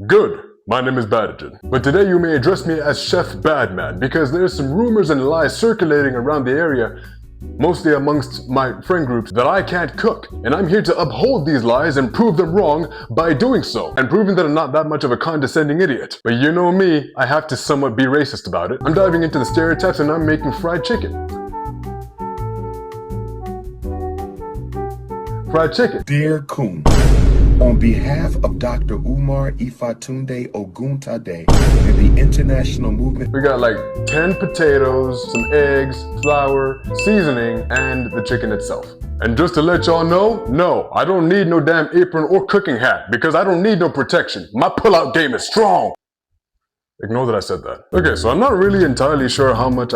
Good. My name is Badman, but today you may address me as Chef Badman because there's some rumors and lies circulating around the area, mostly amongst my friend groups, that I can't cook. And I'm here to uphold these lies and prove them wrong by doing so, and proving that I'm not that much of a condescending idiot. But you know me, I have to somewhat be racist about it. I'm diving into the stereotypes and I'm making fried chicken. Fried chicken. Dear Kun, on behalf of Dr. Umar Ifatunde Oguntade and the international movement, We got like 10 potatoes, some eggs, flour, seasoning, and the chicken itself. And just to let y'all know, no, I don't need no damn apron or cooking hat because I don't need no protection. My pull-out game is strong. Ignore that I said that. Okay, so I'm not really entirely sure how much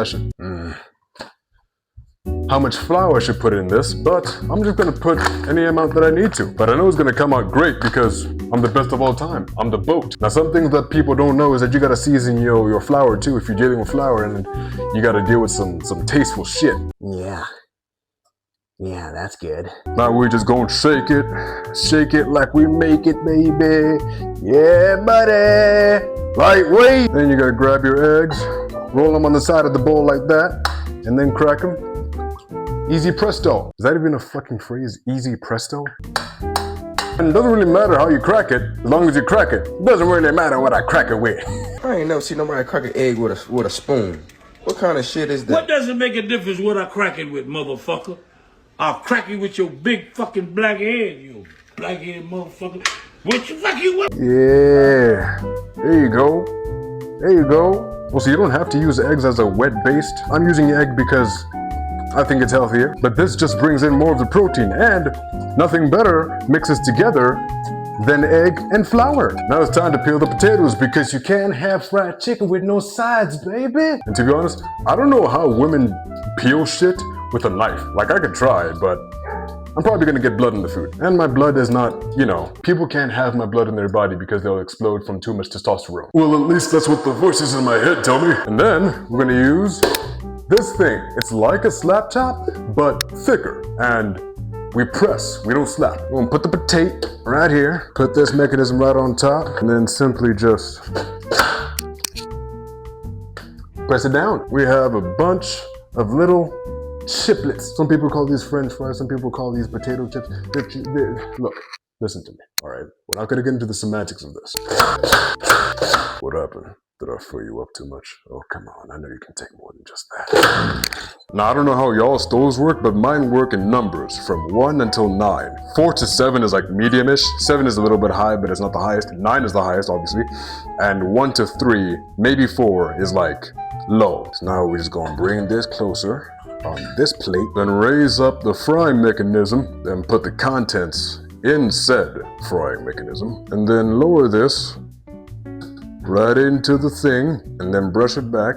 flour I should put in this, but I'm just gonna put any amount that I need to. But I know it's gonna come out great because I'm the best of all time. I'm the boat. Now, some things that people don't know is that you gotta season your flour too if you're dealing with flour, and you gotta deal with some tasteful shit. Yeah, that's good. Now we just gonna shake it like we make it, baby. Yeah, buddy. Lightweight. Then you gotta grab your eggs, roll them on the side of the bowl like that, and then crack them. Easy presto. Is that even a fucking phrase? Easy presto? And it doesn't really matter how you crack it, as long as you crack it. It doesn't really matter what I crack it with. I ain't never seen nobody crack an egg with a spoon. What kind of shit is that? What does it make a difference what I crack it with, motherfucker? I'll crack it with your big fucking black head, you black-headed motherfucker. What you fucking with? Yeah. There you go. There you go. Well, so you don't have to use eggs as a wet baste. I'm using egg because I think it's healthier, but this just brings in more of the protein, and nothing better mixes together than egg and flour. Now it's time to peel the potatoes because you can't have fried chicken with no sides, baby. And to be honest, I don't know how women peel shit with a knife. Like, I could try, but I'm probably gonna get blood in the food. And my blood is not, people can't have my blood in their body because they'll explode from too much testosterone. Well, at least that's what the voices in my head tell me. And then we're gonna use this thing. It's like a slap chop, but thicker. And we press, we don't slap. We're gonna put the potato right here, put this mechanism right on top, and then simply just press it down. We have a bunch of little chiplets. Some people call these French fries, some people call these potato chips. Look, listen to me, all right? We're not gonna get into the semantics of this. What happened? Did I fill you up too much? Oh, come on, I know you can take more than just that. Now, I don't know how y'all stoves work, but mine work in numbers from 1 until 9. 4 to 7 is like medium-ish. 7 is a little bit high, but it's not the highest. 9 is the highest, obviously. And 1 to 3, maybe 4 is like low. So now we're just gonna bring this closer on this plate, then raise up the frying mechanism, then put the contents in said frying mechanism, and then lower this right into the thing, and then brush it back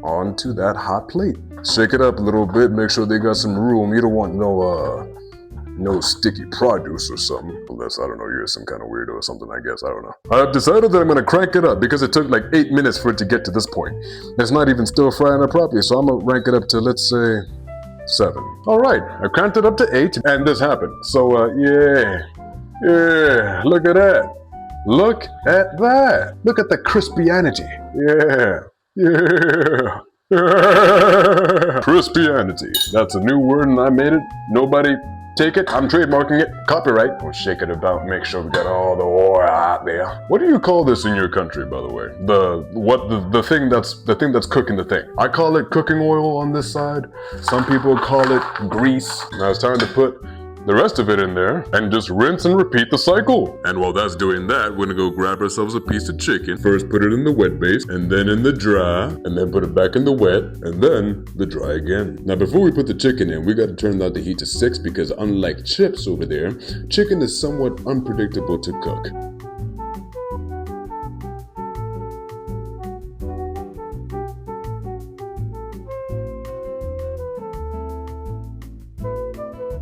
onto that hot plate. Shake it up a little bit, make sure they got some room. You don't want no sticky produce or something. Unless, I don't know, you're some kind of weirdo or something, I guess, I don't know. I've decided that I'm gonna crank it up because it took like 8 minutes for it to get to this point. It's not even still frying up properly, so I'm gonna rank it up to, let's say, 7. All right, I cranked it up to 8, and this happened. So, yeah, look at that. Look at that. Look at the crispianity. Yeah. Crispianity. That's a new word and I made it. Nobody take it. I'm trademarking it. Copyright. We'll shake it about, make sure we got all the oil out there. What do you call this in your country, by the way? The thing that's cooking the thing. I call it cooking oil on this side. Some people call it grease. Now it's time to put the rest of it in there and just rinse and repeat the cycle. And while that's doing that, we're gonna go grab ourselves a piece of chicken. First put it in the wet base, and then in the dry, and then put it back in the wet, and then the dry again. Now before we put the chicken in, we gotta turn down the heat to 6 because unlike chips over there, chicken is somewhat unpredictable to cook.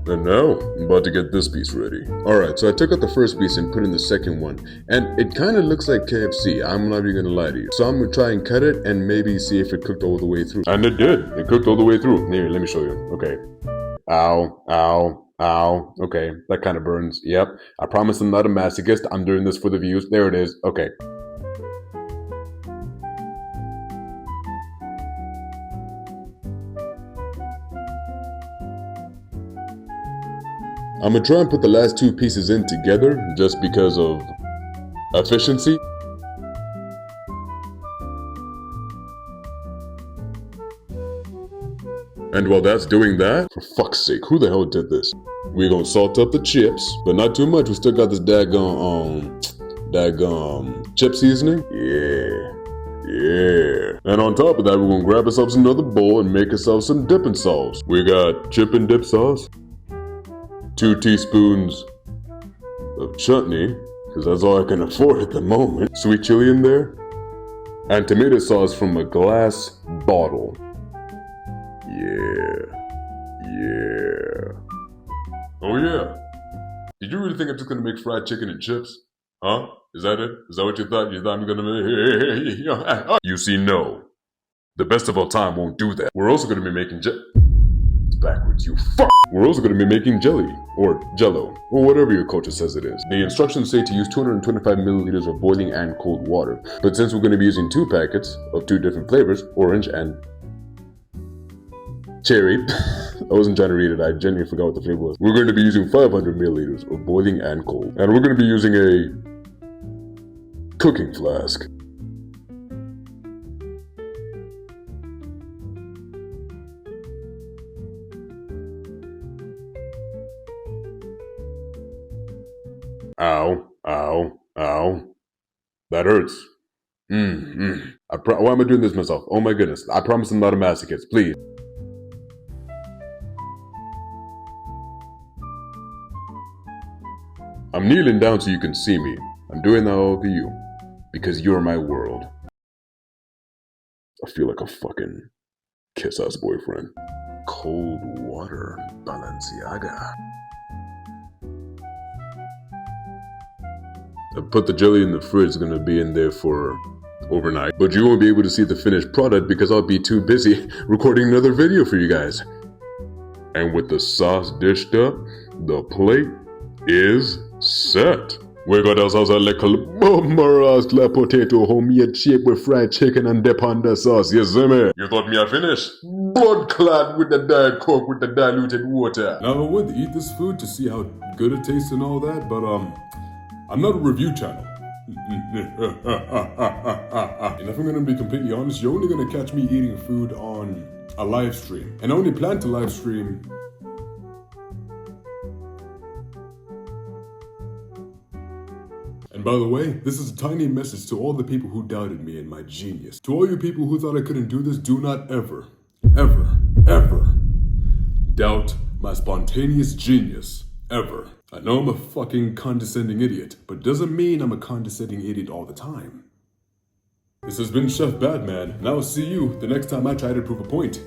And now, I'm about to get this piece ready. Alright, so I took out the first piece and put in the second one. And it kind of looks like KFC, I'm not even gonna lie to you. So I'm gonna try and cut it and maybe see if it cooked all the way through. And it did. It cooked all the way through. Here, let me show you. Okay. Ow, ow. Ow. Okay, that kind of burns. Yep. I promise I'm not a masochist. I'm doing this for the views. There it is. Okay. I'm gonna try and put the last two pieces in together just because of efficiency. And while that's doing that, for fuck's sake, who the hell did this? We're gonna salt up the chips, but not too much. We still got this daggone chip seasoning. Yeah. And on top of that, we're gonna grab ourselves another bowl and make ourselves some dipping sauce. We got chip and dip sauce, 2 teaspoons of chutney, because that's all I can afford at the moment. Sweet chili in there, and tomato sauce from a glass bottle. Yeah. Oh yeah. Did you really think I'm just gonna make fried chicken and chips? Huh? Is that it? Is that what you thought? You thought I'm gonna make... You see, no. The best of all time won't do that. We're also gonna be making It's backwards, you fuck! We're also gonna be making jelly, or jello, or whatever your culture says it is. The instructions say to use 225 milliliters of boiling and cold water. But since we're gonna be using 2 packets of 2 different flavors, orange and cherry. I wasn't trying to read it, I genuinely forgot what the flavor was. We're going to be using 500 milliliters of boiling and cold. And we're going to be using a cooking flask. Ow. That hurts. Why am I doing this myself? Oh my goodness. I promise I'm not a masochist, please. I'm kneeling down so you can see me. I'm doing that all for you. Because you're my world. I feel like a fucking kiss-ass boyfriend. Cold water, Balenciaga. I put the jelly in the fridge. It's gonna be in there for overnight. But you won't be able to see the finished product because I'll be too busy recording another video for you guys. And with the sauce dished up, the plate is set. We got ourselves a little marasla potato homemade shape with fried chicken and dip on the sauce. You see me? You thought me I finished? Blood clad with the Diet Coke with the diluted water. Now I would eat this food to see how good it tastes and all that, but I'm not a review channel. And if I'm gonna be completely honest, you're only gonna catch me eating food on a live stream. And I only plan to live stream And by the way, this is a tiny message to all the people who doubted me and my genius. To all you people who thought I couldn't do this, do not ever doubt my spontaneous genius. Ever. I know I'm a fucking condescending idiot, but doesn't mean I'm a condescending idiot all the time. This has been Chef Badman, and I'll see you the next time I try to prove a point.